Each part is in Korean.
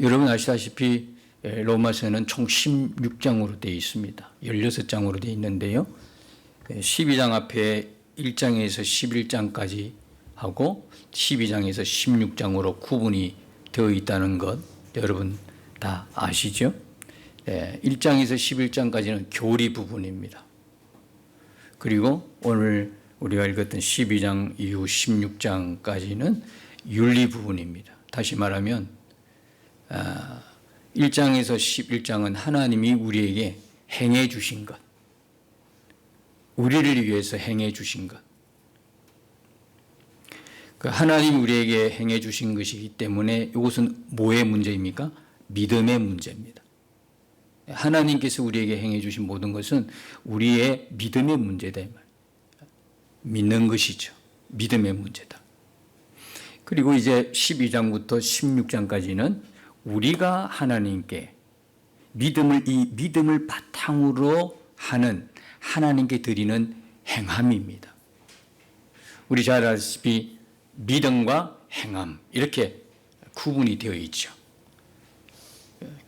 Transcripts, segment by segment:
여러분 아시다시피 로마서는 총 16장으로 되어 있습니다. 16장으로 되어 있는데요. 12장 앞에 1장에서 11장까지 하고 12장에서 16장으로 구분이 되어 있다는 것 여러분 다 아시죠? 1장에서 11장까지는 교리 부분입니다. 그리고 오늘 우리가 읽었던 12장 이후 16장까지는 윤리 부분입니다. 다시 말하면 1장에서 11장은 하나님이 우리에게 행해 주신 것, 우리를 위해서 행해 주신 것, 그 하나님 우리에게 행해 주신 것이기 때문에 이것은 뭐의 문제입니까? 믿음의 문제입니다. 하나님께서 우리에게 행해 주신 모든 것은 우리의 믿음의 문제다. 믿는 것이죠. 믿음의 문제다. 그리고 이제 12장부터 16장까지는 우리가 하나님께 이 믿음을 바탕으로 하는 하나님께 드리는 행함입니다. 우리 잘 아시다시피 믿음과 행함 이렇게 구분이 되어 있죠.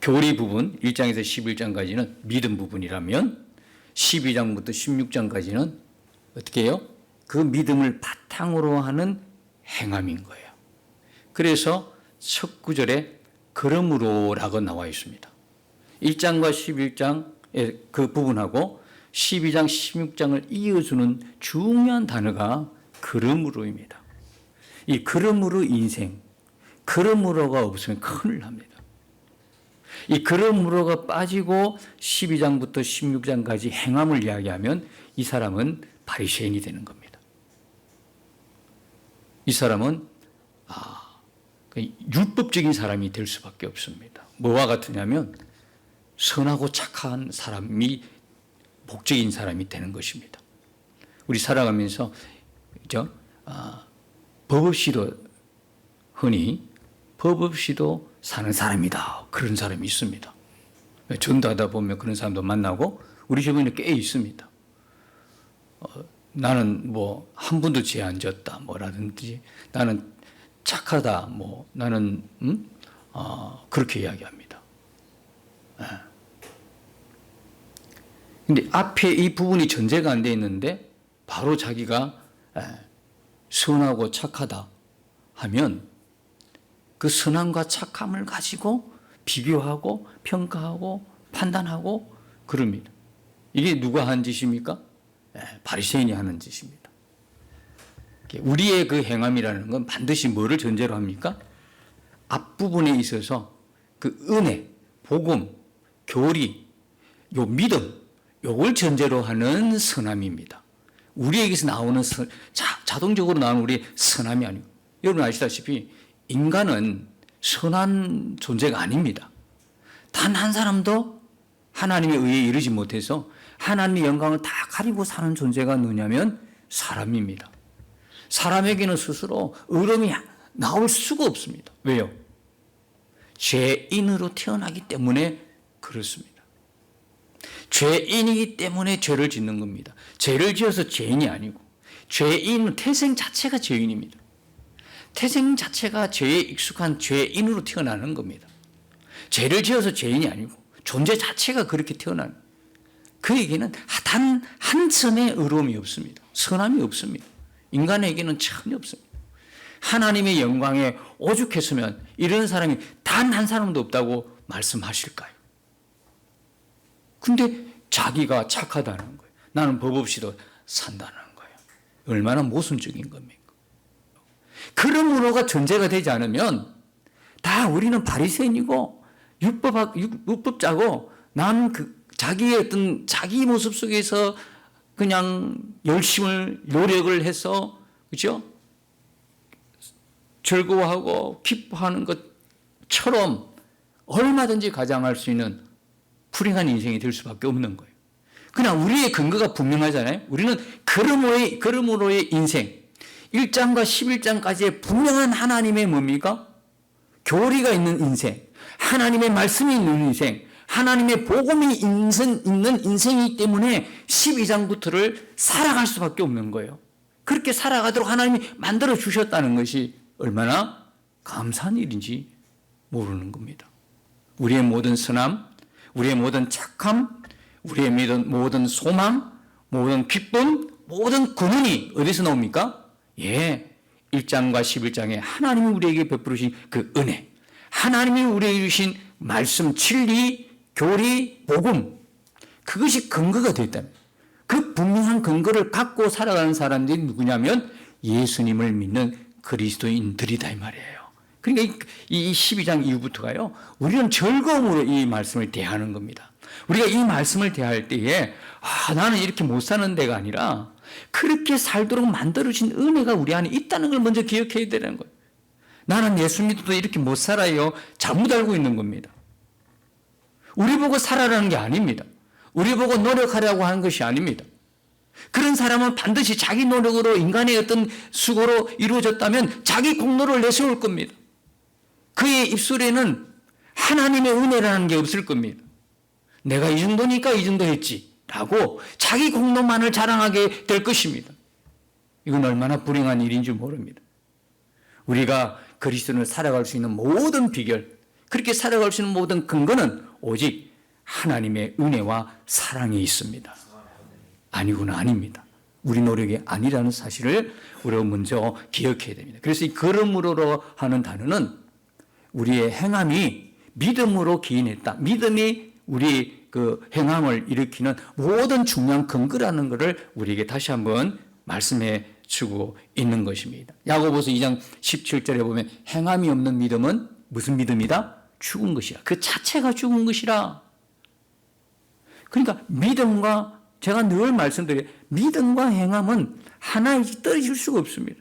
교리 부분 1장에서 11장까지는 믿음 부분이라면 12장부터 16장까지는 어떻게 해요? 그 믿음을 바탕으로 하는 행함인 거예요. 그래서 첫 구절에 그러므로라고 나와 있습니다. 1장과 11장의 그 부분하고 12장, 16장을 이어주는 중요한 단어가 그러므로입니다. 이 그러므로 인생, 그러므로가 없으면 큰일 납니다. 이 그러므로가 빠지고 12장부터 16장까지 행함을 이야기하면 이 사람은 바리새인이 되는 겁니다. 이 사람은 율법적인 사람이 될 수밖에 없습니다. 뭐와 같으냐면 선하고 착한 사람이 복적인 사람이 되는 것입니다. 우리 살아가면서 법 없이도 흔히 법 없이도 사는 사람이다. 그런 사람이 있습니다. 전도하다 보면 그런 사람도 만나고 우리 주변에 꽤 있습니다. 나는 뭐 한 번도 죄 안 졌다 뭐라든지 나는 착하다 뭐 나는 그렇게 이야기합니다. 근데 앞에 이 부분이 전제가 안 돼 있는데 바로 자기가 선하고 착하다 하면 그 선함과 착함을 가지고 비교하고 평가하고 판단하고 그럽니다. 이게 누가 한 짓입니까? 바리새인이 하는 짓입니다. 우리의 그 행함이라는 건 반드시 뭐를 전제로 합니까? 앞부분에 있어서 그 은혜, 복음, 교리, 요 믿음, 요걸 전제로 하는 선함입니다. 우리에게서 나오는 자동적으로 나오는 우리의 선함이 아니고 여러분 아시다시피 인간은 선한 존재가 아닙니다. 단 한 사람도 하나님의 의에 이르지 못해서 하나님의 영광을 다 가리고 사는 존재가 누구냐면 사람입니다. 사람에게는 스스로 의로움이 나올 수가 없습니다. 왜요? 죄인으로 태어나기 때문에 그렇습니다. 죄인이기 때문에 죄를 짓는 겁니다. 죄를 지어서 죄인이 아니고 죄인은 태생 자체가 죄인입니다. 태생 자체가 죄에 익숙한 죄인으로 태어나는 겁니다. 죄를 지어서 죄인이 아니고 존재 자체가 그렇게 태어나는 그에게는 단 한 점의 의로움이 없습니다. 선함이 없습니다. 인간에게는 전혀 없습니다. 하나님의 영광에 오죽했으면 이런 사람이 단 한 사람도 없다고 말씀하실까요? 근데 자기가 착하다는 거예요. 나는 법 없이도 산다는 거예요. 얼마나 모순적인 겁니까? 그러므로가 전제가 되지 않으면 다 우리는 바리새인이고 율법자고 나는 자기의 어떤 자기 모습 속에서 그냥 노력을 해서 그죠? 즐거워하고 기뻐하는 것처럼 얼마든지 가장할 수 있는 불행한 인생이 될 수밖에 없는 거예요. 그냥 우리의 근거가 분명하잖아요. 우리는 그러므로의 인생 1장과 11장까지의 분명한 하나님의 뭡니까? 교리가 있는 인생, 하나님의 말씀이 있는 인생, 하나님의 복음이 있는 인생이기 때문에 12장부터를 살아갈 수밖에 없는 거예요. 그렇게 살아가도록 하나님이 만들어 주셨다는 것이 얼마나 감사한 일인지 모르는 겁니다. 우리의 모든 선함, 우리의 모든 착함, 우리의 모든 소망, 모든 기쁨, 모든 근원이 어디서 나옵니까? 1장과 11장에 하나님이 우리에게 베푸신 그 은혜, 하나님이 우리에게 주신 말씀, 진리, 교리, 복음, 그것이 근거가 되었다면 그 분명한 근거를 갖고 살아가는 사람들이 누구냐면 예수님을 믿는 그리스도인들이다 이 말이에요. 그러니까 이 12장 이후부터가요, 우리는 즐거움으로 이 말씀을 대하는 겁니다. 우리가 이 말씀을 대할 때에 나는 이렇게 못 사는 데가 아니라 그렇게 살도록 만들어진 은혜가 우리 안에 있다는 걸 먼저 기억해야 되는 거예요. 나는 예수 믿어도 이렇게 못 살아요. 잘못 알고 있는 겁니다. 우리 보고 살아라는 게 아닙니다. 우리 보고 노력하려고 하는 것이 아닙니다. 그런 사람은 반드시 자기 노력으로 인간의 어떤 수고로 이루어졌다면 자기 공로를 내세울 겁니다. 그의 입술에는 하나님의 은혜라는 게 없을 겁니다. 내가 이 정도니까 이 정도 했지 라고 자기 공로만을 자랑하게 될 것입니다. 이건 얼마나 불행한 일인지 모릅니다. 우리가 그리스도를 살아갈 수 있는 모든 비결, 그렇게 살아갈 수 있는 모든 근거는 오직 하나님의 은혜와 사랑에 있습니다. 아니구나, 아닙니다. 우리 노력이 아니라는 사실을 우리가 먼저 기억해야 됩니다. 그래서 이 그러므로 하는 단어는 우리의 행함이 믿음으로 기인했다. 믿음이 우리 그 행함을 일으키는 모든 중요한 근거라는 것을 우리에게 다시 한번 말씀해 주고 있는 것입니다. 야고보서 2장 17절에 보면 행함이 없는 믿음은 무슨 믿음이다? 죽은 것이라. 그 자체가 죽은 것이라. 그러니까 믿음과, 제가 늘 말씀드려요, 믿음과 행함은 하나이지 떨어질 수가 없습니다.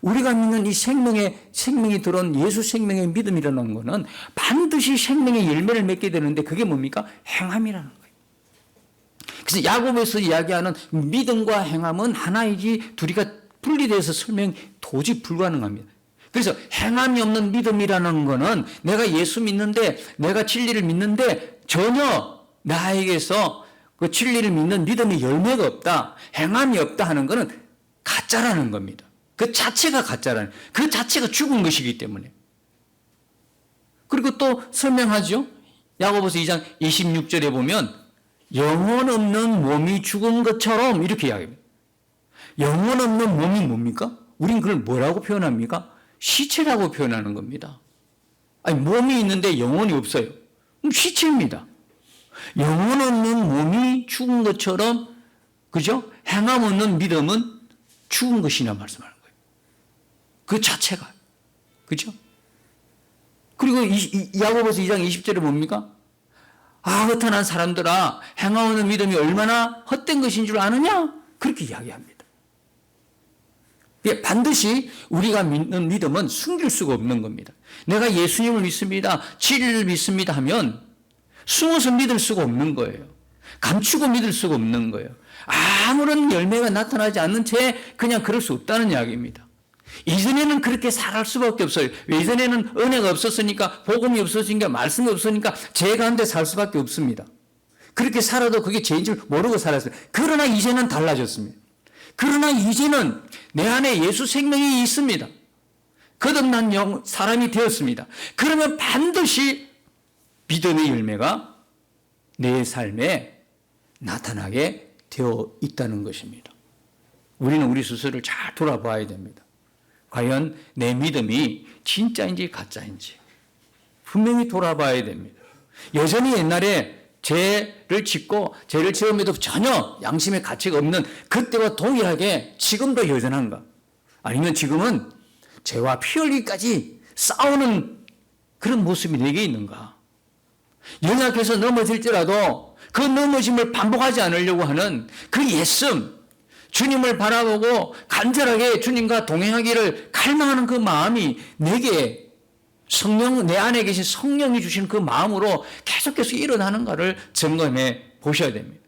우리가 믿는 이 생명이 들어온 예수 생명의 믿음이라는 것은 반드시 생명의 열매를 맺게 되는데 그게 뭡니까? 행함이라는 거예요. 그래서 야고보에서 이야기하는 믿음과 행함은 하나이지 둘이가 분리돼서 설명이 도저히 불가능합니다. 그래서 행함이 없는 믿음이라는 것은 내가 예수 믿는데, 내가 진리를 믿는데 전혀 나에게서 그 진리를 믿는 믿음의 열매가 없다, 행함이 없다 하는 것은 가짜라는 겁니다. 그 자체가 가짜라는, 그 자체가 죽은 것이기 때문에. 그리고 또 설명하죠. 야고보서 2장 26절에 보면 영혼 없는 몸이 죽은 것처럼 이렇게 이야기합니다. 영혼 없는 몸이 뭡니까? 우린 그걸 뭐라고 표현합니까? 시체라고 표현하는 겁니다. 아니, 몸이 있는데 영혼이 없어요. 그럼 시체입니다. 영혼 없는 몸이 죽은 것처럼, 그죠? 행함 없는 믿음은 죽은 것이냐 말씀하는 거예요. 그 자체가. 그죠? 그리고 야고보서 2장 20절에 뭡니까? 허탄한 사람들아, 행함 없는 믿음이 얼마나 헛된 것인 줄 아느냐? 그렇게 이야기합니다. 반드시 우리가 믿는 믿음은 숨길 수가 없는 겁니다. 내가 예수님을 믿습니다, 진리를 믿습니다 하면 숨어서 믿을 수가 없는 거예요. 감추고 믿을 수가 없는 거예요. 아무런 열매가 나타나지 않는 채 그냥 그럴 수 없다는 이야기입니다. 이전에는 그렇게 살아갈 수밖에 없어요. 이전에는 은혜가 없었으니까, 복음이 없었으니까, 말씀이 없으니까 제 가운데 살 수밖에 없습니다. 그렇게 살아도 그게 죄인 줄 모르고 살았어요. 그러나 이제는 달라졌습니다. 그러나 이제는 내 안에 예수 생명이 있습니다. 거듭난 사람이 되었습니다. 그러면 반드시 믿음의 열매가 내 삶에 나타나게 되어 있다는 것입니다. 우리는 우리 스스로를 잘 돌아봐야 됩니다. 과연 내 믿음이 진짜인지 가짜인지 분명히 돌아봐야 됩니다. 여전히 옛날에 죄를 짓고 죄를 지음에도 전혀 양심의 가치가 없는 그때와 동일하게 지금도 여전한가? 아니면 지금은 죄와 피 흘리기까지 싸우는 그런 모습이 내게 있는가? 연약해서 넘어질지라도 그 넘어짐을 반복하지 않으려고 하는 그 예씀, 주님을 바라보고 간절하게 주님과 동행하기를 갈망하는 그 마음이 내게 성령, 내 안에 계신 성령이 주신 그 마음으로 계속해서 일어나는가를 점검해 보셔야 됩니다.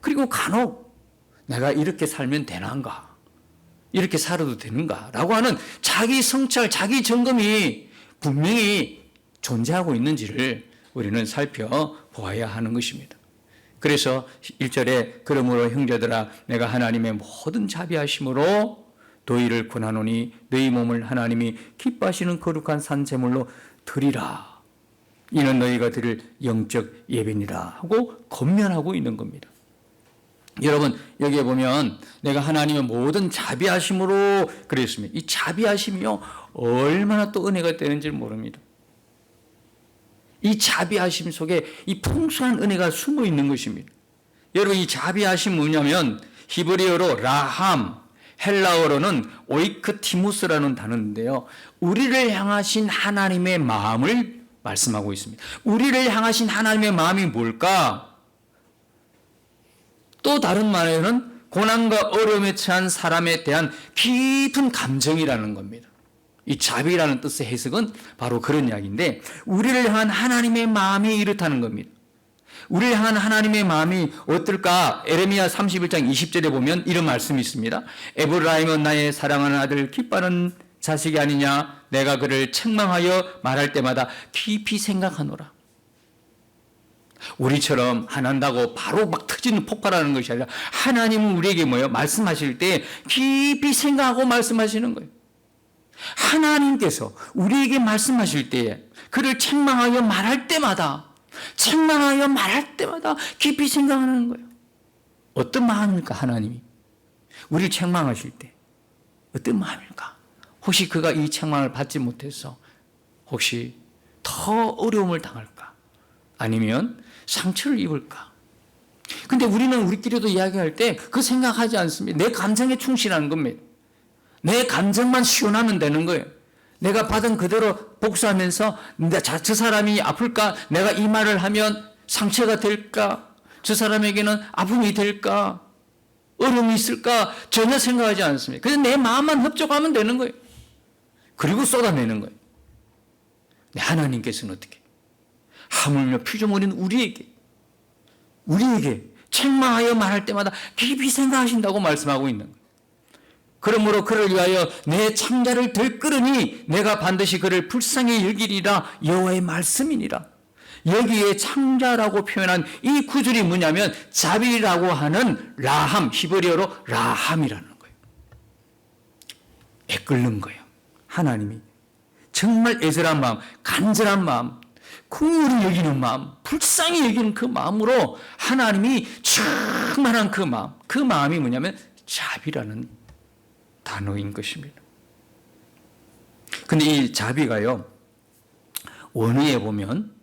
그리고 간혹 내가 이렇게 살면 되는가? 이렇게 살아도 되는가? 라고 하는 자기 성찰, 자기 점검이 분명히 존재하고 있는지를 우리는 살펴보아야 하는 것입니다. 그래서 1절에 그러므로 형제들아 내가 하나님의 모든 자비하심으로 너희를 권하노니 너희 몸을 하나님이 기뻐하시는 거룩한 산 제물로 드리라. 이는 너희가 드릴 영적 예배니라 하고 권면하고 있는 겁니다. 여러분, 여기에 보면 내가 하나님의 모든 자비하심으로 그랬습니다. 이 자비하심이요, 얼마나 또 은혜가 되는지 모릅니다. 이 자비하심 속에 이 풍성한 은혜가 숨어 있는 것입니다. 여러분, 이 자비하심 뭐냐면 히브리어로 라함, 헬라어로는 오이크티무스라는 단어인데요, 우리를 향하신 하나님의 마음을 말씀하고 있습니다. 우리를 향하신 하나님의 마음이 뭘까? 또 다른 말에는 고난과 어려움에 처한 사람에 대한 깊은 감정이라는 겁니다. 이 자비라는 뜻의 해석은 바로 그런 이야기인데, 우리를 향한 하나님의 마음이 이렇다는 겁니다. 우리를 향한 하나님의 마음이 어떨까? 에레미야 31장 20절에 보면 이런 말씀이 있습니다. 에브라임은 나의 사랑하는 아들, 기뻐하는 자식이 아니냐? 내가 그를 책망하여 말할 때마다 깊이 생각하노라. 우리처럼 화난다고 바로 막 터지는 폭발하는 것이 아니라, 하나님은 우리에게 뭐예요? 말씀하실 때 깊이 생각하고 말씀하시는 거예요. 하나님께서 우리에게 말씀하실 때에 그를 책망하여 말할 때마다 깊이 생각하는 거예요. 어떤 마음일까? 하나님이 우리를 책망하실 때 어떤 마음일까? 혹시 그가 이 책망을 받지 못해서 혹시 더 어려움을 당할까? 아니면 상처를 입을까? 근데 우리는 우리끼리도 이야기할 때 그 생각하지 않습니다. 내 감정에 충실하는 겁니다. 내 감정만 시원하면 되는 거예요. 내가 받은 그대로 복수하면서 저 사람이 아플까? 내가 이 말을 하면 상처가 될까? 저 사람에게는 아픔이 될까? 어려움이 있을까? 전혀 생각하지 않습니다. 그래서 내 마음만 흡족하면 되는 거예요. 그리고 쏟아내는 거예요. 하나님께서는 어떻게? 하물며 피조물인 우리에게 책망하여 말할 때마다 깊이 생각하신다고 말씀하고 있는 거예요. 그러므로 그를 위하여 내 창자를 들끓으니 내가 반드시 그를 불쌍히 여기리라. 여호와의 말씀이니라. 여기에 창자라고 표현한 이 구절이 뭐냐면 자비라고 하는 라함, 히브리어로 라함이라는 거예요. 애끓는 거예요. 하나님이 정말 애절한 마음, 간절한 마음, 긍휼히 여기는 마음, 불쌍히 여기는 그 마음으로 하나님이 충만한 그 마음이 뭐냐면 자비라는 단어인 것입니다. 근데 이 자비가요, 원어에 보면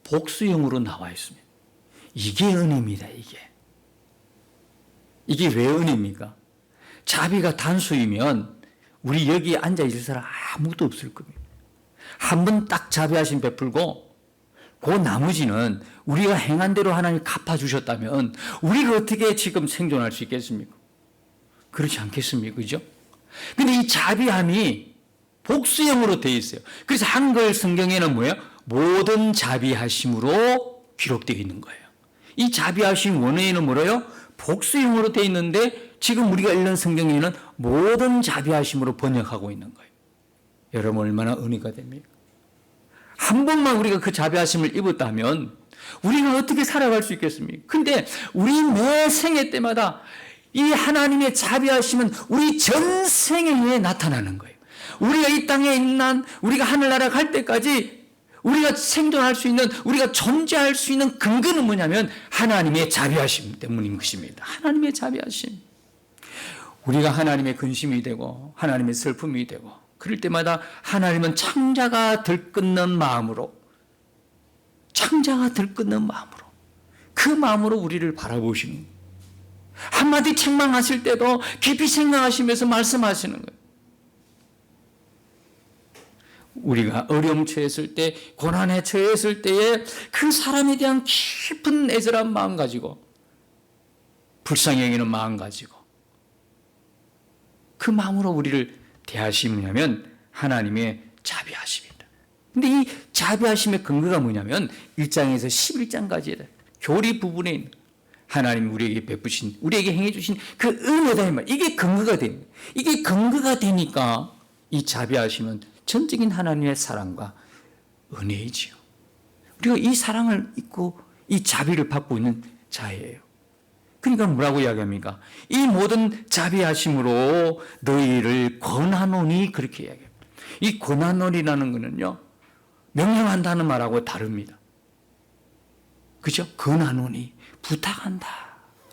복수형으로 나와 있습니다. 이게 은혜입니다. 이게 왜 은혜입니까? 자비가 단수이면 우리 여기 앉아 있을 사람 아무도 없을 겁니다. 한 번 딱 자비하심 베풀고 그 나머지는 우리가 행한 대로 하나님이 갚아주셨다면 우리가 어떻게 지금 생존할 수 있겠습니까? 그렇지 않겠습니까? 그죠? 근데 이 자비함이 복수형으로 되어 있어요. 그래서 한글 성경에는 뭐예요? 모든 자비하심으로 기록되어 있는 거예요. 이 자비하심 원어에는 뭐래요? 복수형으로 되어 있는데 지금 우리가 읽는 성경에는 모든 자비하심으로 번역하고 있는 거예요. 여러분 얼마나 은혜가 됩니까? 한 번만 우리가 그 자비하심을 입었다면 우리가 어떻게 살아갈 수 있겠습니까? 근데 우리 매 생애 때마다 이 하나님의 자비하심은 우리 전생에 나타나는 거예요. 우리가 이 땅에 있는 우리가 하늘나라 갈 때까지 우리가 생존할 수 있는, 우리가 존재할 수 있는 근거는 뭐냐면 하나님의 자비하심 때문인 것입니다. 하나님의 자비하심. 우리가 하나님의 근심이 되고 하나님의 슬픔이 되고 그럴 때마다 하나님은 창자가 들끓는 마음으로 그 마음으로 우리를 바라보시는 거예요. 한마디 책망하실 때도 깊이 생각하시면서 말씀하시는 거예요. 우리가 어려움 처했을 때, 고난에 처했을 때에 그 사람에 대한 깊은 애절한 마음 가지고, 불쌍히 여기는 마음 가지고 그 마음으로 우리를 대하시냐면 하나님의 자비하심입니다. 근데 이 자비하심의 근거가 뭐냐면 1장에서 11장까지 교리 부분에 있는 하나님이 우리에게 베푸신, 우리에게 행해주신 그 은혜다 이 말. 이게 근거가 됩니다. 이게 근거가 되니까 이 자비하심은 전적인 하나님의 사랑과 은혜이지요. 우리가 이 사랑을 잊고 이 자비를 받고 있는 자예요. 그러니까 뭐라고 이야기합니까? 이 모든 자비하심으로 너희를 권하노니 그렇게 이야기합니다. 이 권하노니라는 것은요, 명령한다는 말하고 다릅니다. 그죠? 권하노니 부탁한다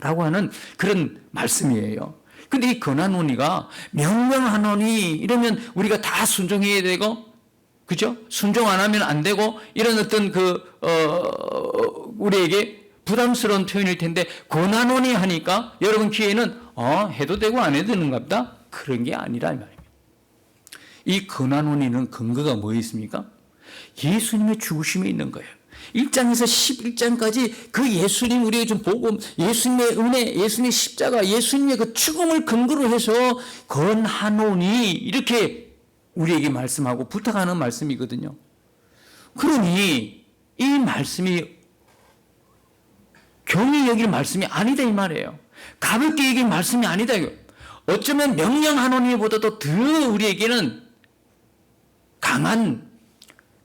라고 하는 그런 말씀이에요. 근데 이 권하노니가 명령하노니 이러면 우리가 다 순종해야 되고, 그죠? 순종 안 하면 안 되고, 이런 어떤 우리에게 부담스러운 표현일 텐데, 권하노니 하니까 여러분 귀에는 해도 되고 안 해도 되는가 보다, 그런 게 아니라 이 말입니다. 이 권하노니는 근거가 뭐 있습니까? 예수님의 죽으심에 있는 거예요. 1장에서 11장까지 그 예수님 우리에게 좀 복음, 예수님의 은혜, 예수님의 십자가, 예수님의 그 죽음을 근거로 해서 권하노니 이렇게 우리에게 말씀하고 부탁하는 말씀이거든요. 그러니 이 말씀이 경히 여길 말씀이 아니다 이 말이에요. 가볍게 여길 말씀이 아니다. 어쩌면 명령하노니보다도 더 우리에게는 강한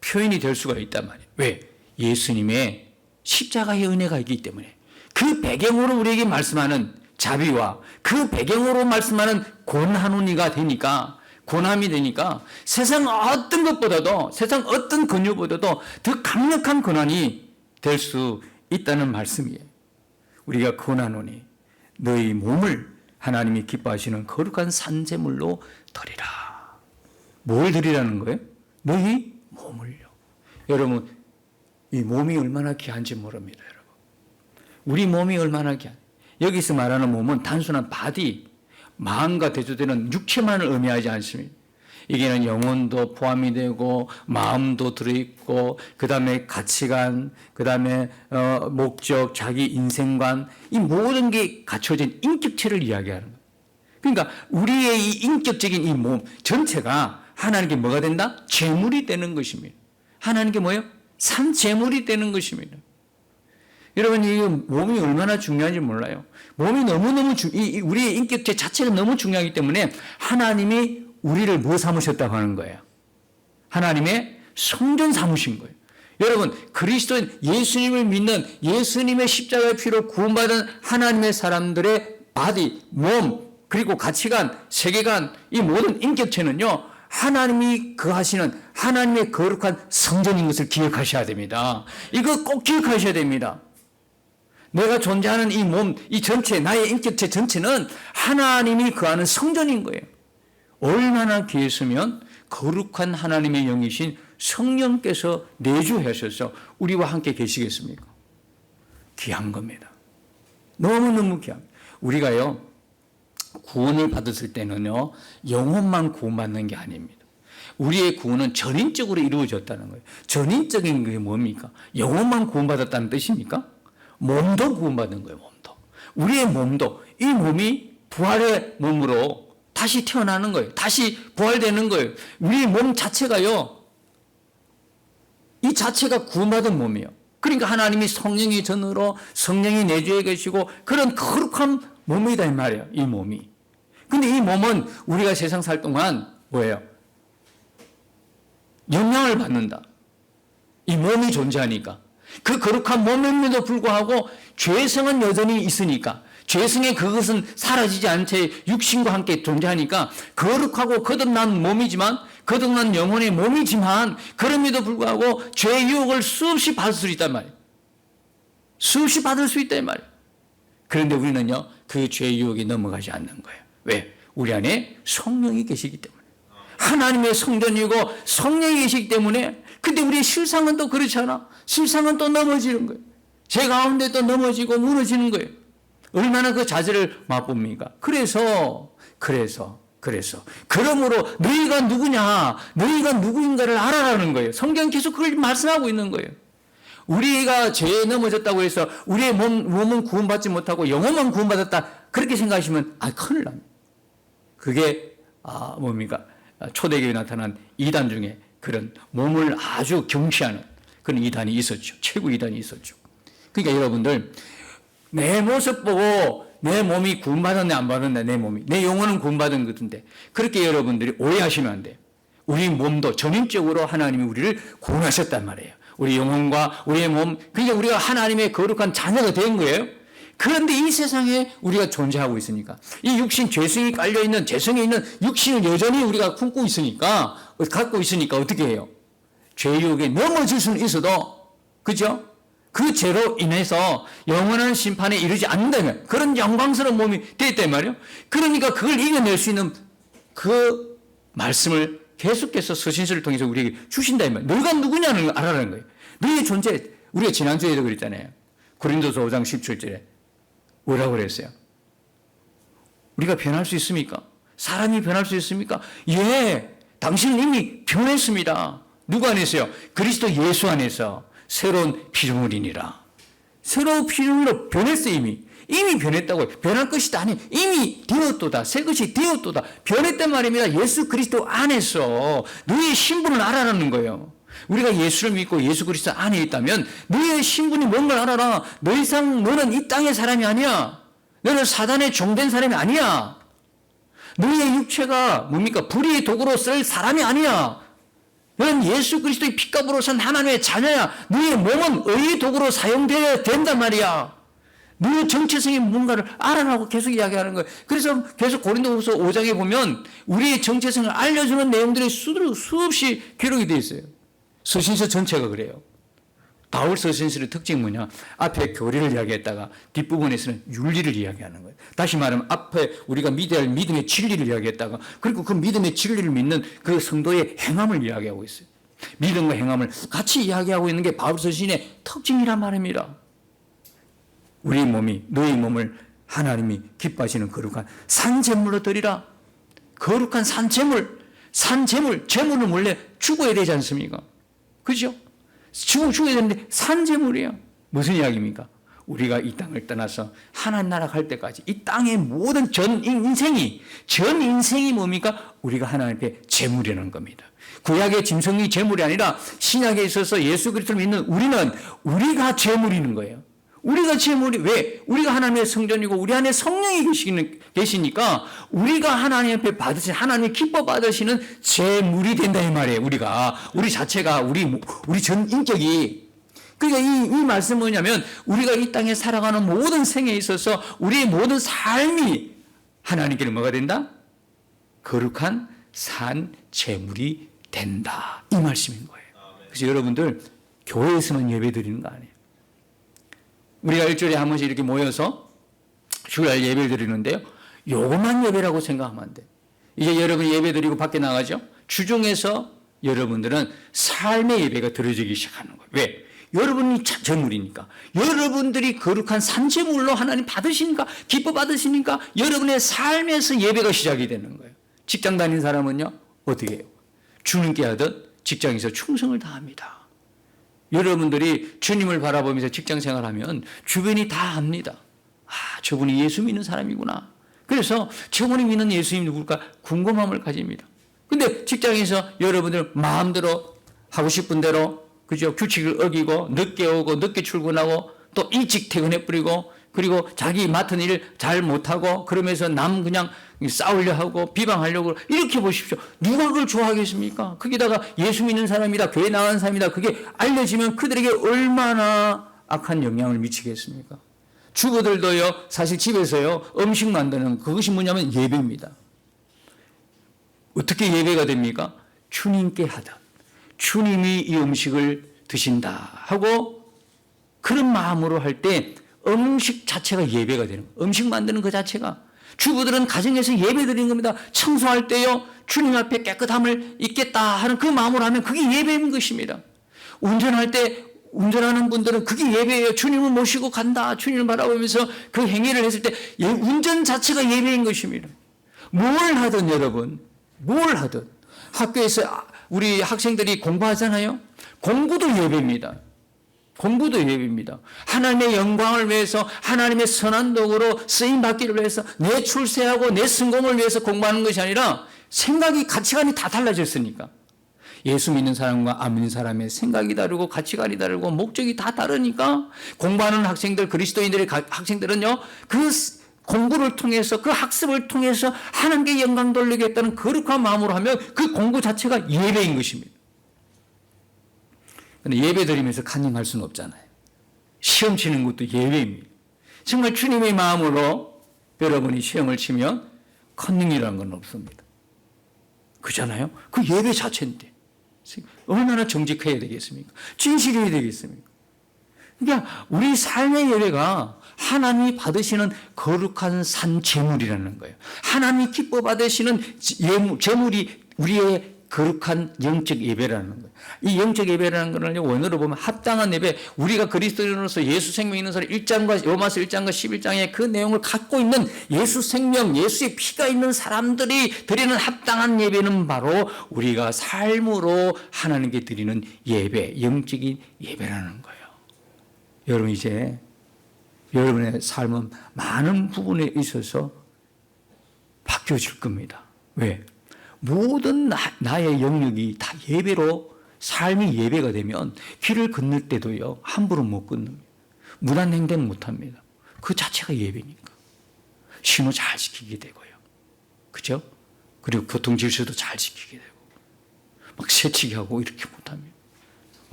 표현이 될 수가 있단 말이에요. 왜? 예수님의 십자가의 은혜가 있기 때문에. 그 배경으로 우리에게 말씀하는 자비와 그 배경으로 말씀하는 권하노니가 되니까, 권함이 되니까 세상 어떤 것보다도, 세상 어떤 권유보다도 더 강력한 권한이 될 수 있다는 말씀이에요. 우리가 권하노니 너희 몸을 하나님이 기뻐하시는 거룩한 산제물로 드리라. 뭘 드리라는 거예요? 너희 몸을요. 여러분, 이 몸이 얼마나 귀한지 모릅니다, 여러분. 우리 몸이 얼마나 귀한. 여기서 말하는 몸은 단순한 바디, 마음과 대조되는 육체만을 의미하지 않습니다. 이게는 영혼도 포함이 되고 마음도 들어있고, 그 다음에 가치관, 그 다음에 목적, 자기 인생관, 이 모든 게 갖춰진 인격체를 이야기하는 거예요. 그러니까 우리의 이 인격적인 이 몸 전체가 하나님께 뭐가 된다? 제물이 되는 것입니다. 하나님께 뭐예요? 산 제물이 되는 것입니다. 여러분, 이 몸이 얼마나 중요한지 몰라요. 몸이 너무너무 우리의 인격체 자체가 너무 중요하기 때문에 하나님이 우리를 뭐 삼으셨다고 하는 거예요? 하나님의 성전 삼으신 거예요. 여러분, 그리스도인 예수님을 믿는, 예수님의 십자가의 피로 구원받은 하나님의 사람들의 바디, 몸, 그리고 가치관, 세계관, 이 모든 인격체는요, 하나님이 거하시는 하나님의 거룩한 성전인 것을 기억하셔야 됩니다. 이거 꼭 기억하셔야 됩니다. 내가 존재하는 이 몸, 이 전체, 나의 인격체 전체는 하나님이 거하는 성전인 거예요. 얼마나 귀했으면 거룩한 하나님의 영이신 성령께서 내주하셔서 우리와 함께 계시겠습니까? 귀한 겁니다. 너무너무 귀한. 우리가요, 구원을 받았을 때는요, 영혼만 구원받는 게 아닙니다. 우리의 구원은 전인적으로 이루어졌다는 거예요. 전인적인 게 뭡니까? 영혼만 구원받았다는 뜻입니까? 몸도 구원받은 거예요, 몸도. 우리의 몸도, 이 몸이 부활의 몸으로 다시 태어나는 거예요. 다시 부활되는 거예요. 우리의 몸 자체가요, 이 자체가 구원받은 몸이에요. 그러니까 하나님이 성령의 전으로 성령이 내주에 계시고 그런 거룩한 몸이다 이 말이에요, 이 몸이. 근데 이 몸은 우리가 세상 살 동안 뭐예요? 영향을 받는다. 이 몸이 존재하니까. 그 거룩한 몸임에도 불구하고 죄성은 여전히 있으니까, 죄성의 그것은 사라지지 않은 채 육신과 함께 존재하니까 거룩하고 거듭난 몸이지만, 거듭난 영혼의 몸이지만, 그럼에도 불구하고 죄의 유혹을 수없이 받을 수 있단 말이에요. 수없이 받을 수 있단 말이에요. 그런데 우리는요, 그 죄의 유혹에 넘어가지 않는 거예요. 왜? 우리 안에 성령이 계시기 때문에. 하나님의 성전이고 성령이 계시기 때문에. 근데 우리의 실상은 또 그렇지 않아. 실상은 또 넘어지는 거예요. 죄 가운데 또 넘어지고 무너지는 거예요. 얼마나 그 자질을 맛봅니까? 그래서 그러므로 너희가 누구냐, 너희가 누구인가를 알아라는 거예요. 성경 계속 그걸 말씀하고 있는 거예요. 우리가 죄에 넘어졌다고 해서 우리의 몸은 구원받지 못하고 영혼만 구원받았다, 그렇게 생각하시면 큰일 납니다. 그게 뭡니까? 초대교회에 나타난 이단 중에 그런 몸을 아주 경시하는 그런 이단이 있었죠. 최고 이단이 있었죠. 그러니까 여러분들, 내 모습 보고 내 몸이 구원받았네 안 받았네, 내 몸이, 내 영혼은 구원받은 것 같은데, 그렇게 여러분들이 오해하시면 안 돼요. 우리 몸도 전인적으로 하나님이 우리를 구원하셨단 말이에요. 우리 영혼과 우리의 몸, 그러니까 우리가 하나님의 거룩한 자녀가 된 거예요. 그런데 이 세상에 우리가 존재하고 있으니까, 이 육신, 죄성이 깔려있는, 죄성에 있는 육신을 여전히 우리가 품고 있으니까, 갖고 있으니까 어떻게 해요? 죄의 유혹에 넘어질 수는 있어도, 그죠? 그 죄로 인해서 영원한 심판에 이르지 않는다면 그런 영광스러운 몸이 되었단 말이에요. 그러니까 그걸 이겨낼 수 있는 그 말씀을 계속해서 서신서를 통해서 우리에게 주신다. 너가 누구냐는 걸 알아라는 거예요. 너의 존재, 우리가 지난주에도 그랬잖아요. 고린도서 5장 17절에 뭐라고 그랬어요? 우리가 변할 수 있습니까? 사람이 변할 수 있습니까? 예, 당신은 이미 변했습니다. 누구 안에서요? 그리스도 예수 안에서 새로운 피조물이니라. 새로운 피조물로 변했어요. 이미 변했다고요. 변할 것이 아니, 이미 되었도다. 새 것이 되었도다. 변했단 말입니다. 예수 그리스도 안에서 너의 신분을 알아라는 거예요. 우리가 예수를 믿고 예수 그리스도 안에 있다면 너의 신분이 뭔가를 알아라. 더 이상 너는 이 땅의 사람이 아니야. 너는 사단의 종된 사람이 아니야. 너의 육체가 뭡니까? 불의의 도구로 쓸 사람이 아니야. 너는 예수 그리스도의 피값으로 산 하나님의 자녀야. 너의 몸은 의의 도구로 사용되어야 된단 말이야. 너의 정체성이 뭔가를 알아라고 계속 이야기하는 거예요. 그래서 계속 고린도후서 5장에 보면 우리의 정체성을 알려주는 내용들이 수없이 기록이 되어 있어요. 서신서 전체가 그래요. 바울 서신서의 특징이 뭐냐? 앞에 교리를 이야기했다가 뒷부분에서는 윤리를 이야기하는 거예요. 다시 말하면 앞에 우리가 믿어야 할 믿음의 진리를 이야기했다가 그리고 그 믿음의 진리를 믿는 그 성도의 행함을 이야기하고 있어요. 믿음과 행함을 같이 이야기하고 있는 게 바울 서신의 특징이란 말입니다. 우리 몸이, 너의 몸을 하나님이 기뻐하시는 거룩한 산제물로 드리라. 거룩한 산제물, 제물은 원래 죽어야 되지 않습니까? 그죠? 죽어야 되는데 산제물이에요. 무슨 이야기입니까? 우리가 이 땅을 떠나서 하나님 나라 갈 때까지 이 땅의 모든 전 인생이 뭡니까? 우리가 하나님 앞에 제물이라는 겁니다. 구약의 짐승이 제물이 아니라 신약에 있어서 예수 그리스도를 믿는 우리가 제물이는 거예요. 우리가 제물이 왜? 우리가 하나님의 성전이고 우리 안에 성령이 계시니까 우리가 하나님 앞에 받으신 하나님이 기뻐 받으시는 제물이 된다 이 말이에요. 우리 자체가 우리 전 인격이. 그러니까 이 말씀은 뭐냐면 우리가 이 땅에 살아가는 모든 생에 있어서 우리의 모든 삶이 하나님께는 뭐가 된다? 거룩한 산 제물이 된다. 이 말씀인 거예요. 그래서 여러분들 교회에서만 예배 드리는 거 아니에요. 우리가 일주일에 한 번씩 이렇게 모여서 주일 예배를 드리는데요. 요것만 예배라고 생각하면 안 돼. 이제 여러분이 예배 드리고 밖에 나가죠. 주중에서 여러분들은 삶의 예배가 드려지기 시작하는 거예요. 왜? 여러분이 제물이니까. 여러분들이 거룩한 산제물로 하나님 받으시니까, 기뻐 받으시니까 여러분의 삶에서 예배가 시작이 되는 거예요. 직장 다니는 사람은요, 어떻게 해요? 주님께 하듯 직장에서 충성을 다합니다. 여러분들이 주님을 바라보면서 직장 생활하면 주변이 다 압니다. 저분이 예수 믿는 사람이구나. 그래서 저분이 믿는 예수님이 누굴까 궁금함을 가집니다. 근데 직장에서 여러분들 마음대로 하고 싶은 대로 그죠? 규칙을 어기고 늦게 오고 늦게 출근하고 또 일찍 퇴근해버리고 그리고 자기 맡은 일 잘 못하고 그러면서 남 그냥 싸우려 하고 비방하려고 이렇게 보십시오. 누가 그걸 좋아하겠습니까? 거기다가 예수 믿는 사람이다, 교회 나가는 사람이다, 그게 알려지면 그들에게 얼마나 악한 영향을 미치겠습니까? 주부들도요, 사실 집에서요, 음식 만드는 그것이 뭐냐면 예배입니다. 어떻게 예배가 됩니까? 주님께 하다. 주님이 이 음식을 드신다 하고 그런 마음으로 할 때 음식 자체가 예배가 되는 거예요. 음식 만드는 그 자체가. 주부들은 가정에서 예배 드리는 겁니다. 청소할 때요, 주님 앞에 깨끗함을 입겠다 하는 그 마음으로 하면 그게 예배인 것입니다. 운전할 때 운전하는 분들은 그게 예배예요. 주님을 모시고 간다. 주님을 바라보면서 그 행위를 했을 때 운전 자체가 예배인 것입니다. 뭘 하든 여러분, 뭘 하든 학교에서 우리 학생들이 공부하잖아요. 공부도 예배입니다. 공부도 예배입니다. 하나님의 영광을 위해서 하나님의 선한 도구로 쓰임받기를 위해서 내 출세하고 내 성공을 위해서 공부하는 것이 아니라 생각이 가치관이 다 달라졌으니까. 예수 믿는 사람과 안 믿는 사람의 생각이 다르고 가치관이 다르고 목적이 다 다르니까 공부하는 학생들, 그리스도인들의 학생들은요, 그 공부를 통해서 그 학습을 통해서 하나님께 영광 돌리겠다는 거룩한 마음으로 하면 그 공부 자체가 예배인 것입니다. 그런데 예배 드리면서 간증할 수는 없잖아요. 시험 치는 것도 예배입니다. 정말 주님의 마음으로 여러분이 시험을 치면 컨닝이라는 건 없습니다. 그잖아요. 그 예배 자체인데 얼마나 정직해야 되겠습니까? 진실해야 되겠습니까? 그러니까 우리 삶의 예배가 하나님이 받으시는 거룩한 산 제물이라는 거예요. 하나님이 기뻐 받으시는 제물이 우리의 거룩한 영적 예배라는 거예요. 이 영적 예배라는 것을 원어로 보면 합당한 예배, 우리가 그리스도인으로서 예수 생명 있는 사람 1장과 로마서 1장과 11장의 그 내용을 갖고 있는 예수 생명, 예수의 피가 있는 사람들이 드리는 합당한 예배는 바로 우리가 삶으로 하나님께 드리는 예배, 영적인 예배라는 거예요. 여러분, 이제 여러분의 삶은 많은 부분에 있어서 바뀌어질 겁니다. 왜? 모든 나의 영역이 다 예배로, 삶이 예배가 되면 길을 건널 때도요, 함부로 못 건너요. 무단횡단 못 합니다. 그 자체가 예배니까. 신호 잘 지키게 되고요. 그죠? 그리고 교통 질서도 잘 지키게 되고, 막 새치기 하고 이렇게 못 합니다.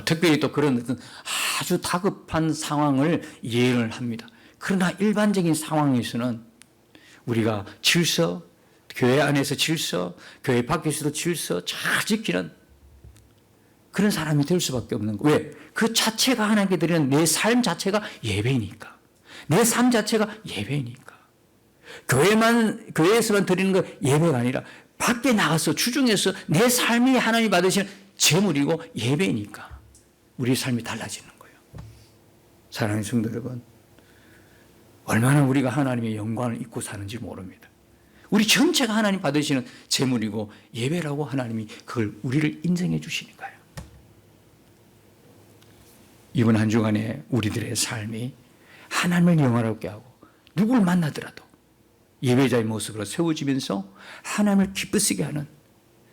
특별히 또 그런 어떤 아주 다급한 상황을 이해를 합니다. 그러나 일반적인 상황에서는 우리가 질서, 교회 안에서 질서, 교회 밖에서도 질서 잘 지키는 그런 사람이 될 수밖에 없는 거예요. 왜? 그 자체가 하나님께 드리는 내 삶 자체가 예배니까. 내 삶 자체가 예배니까. 교회에서만 드리는 거 예배가 아니라 밖에 나가서 주중에서 내 삶이 하나님이 받으시는 제물이고 예배니까 우리 삶이 달라지는 거예요. 사랑하는 성도 여러분, 얼마나 우리가 하나님의 영광을 잊고 사는지 모릅니다. 우리 전체가 하나님 받으시는 제물이고 예배라고 하나님이 그걸 우리를 인정해 주시니까요. 이번 한 주간에 우리들의 삶이 하나님을 영화롭게 하고 누굴 만나더라도 예배자의 모습으로 세워지면서 하나님을 기쁘시게 하는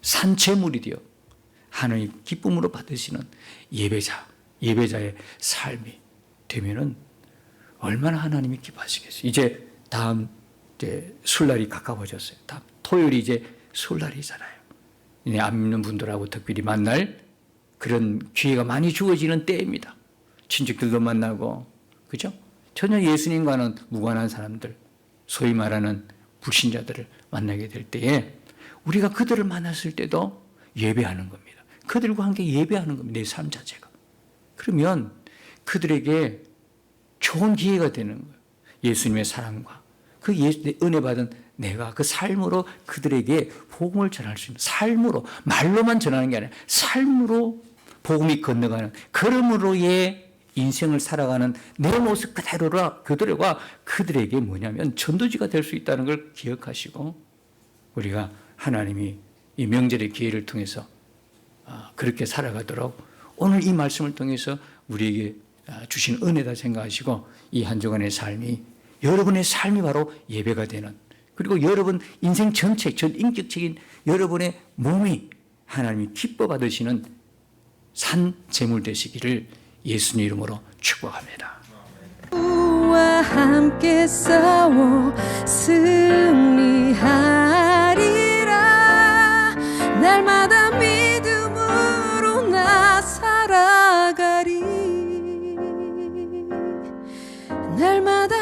산 제물이 되어 하나님 기쁨으로 받으시는 예배자의 삶이 되면은 얼마나 하나님이 기뻐하시겠어요. 이제 다음 설날이 가까워졌어요. 다음 토요일이 이제 설날이잖아요. 안 믿는 분들하고 특별히 만날 그런 기회가 많이 주어지는 때입니다. 친척들도 만나고, 그죠? 전혀 예수님과는 무관한 사람들, 소위 말하는 불신자들을 만나게 될 때에 우리가 그들을 만났을 때도 예배하는 겁니다. 그들과 함께 예배하는 겁니다. 내 삶 자체가. 그러면 그들에게 좋은 기회가 되는 거예요. 예수님의 사랑과 그 은혜 받은 내가 그 삶으로 그들에게 복음을 전할 수 있는, 삶으로, 말로만 전하는 게 아니라 삶으로 복음이 건너가는, 걸음으로의 인생을 살아가는 내 모습 그대로가 그들에게 뭐냐면 전도지가 될 수 있다는 걸 기억하시고, 우리가 하나님이 이 명절의 기회를 통해서 그렇게 살아가도록 오늘 이 말씀을 통해서 우리에게 주신 은혜다 생각하시고, 이 한 주간의 삶이 여러분의 삶이 바로 예배가 되는, 그리고 여러분 인생 전체, 전 인격적인 여러분의 몸이 하나님이 기뻐 받으시는 산 제물 되시기를 예수님 이름으로 축복합니다. 우와 함께 싸워 승리하리라. 날마다 믿음으로 나 살아가리. 날마다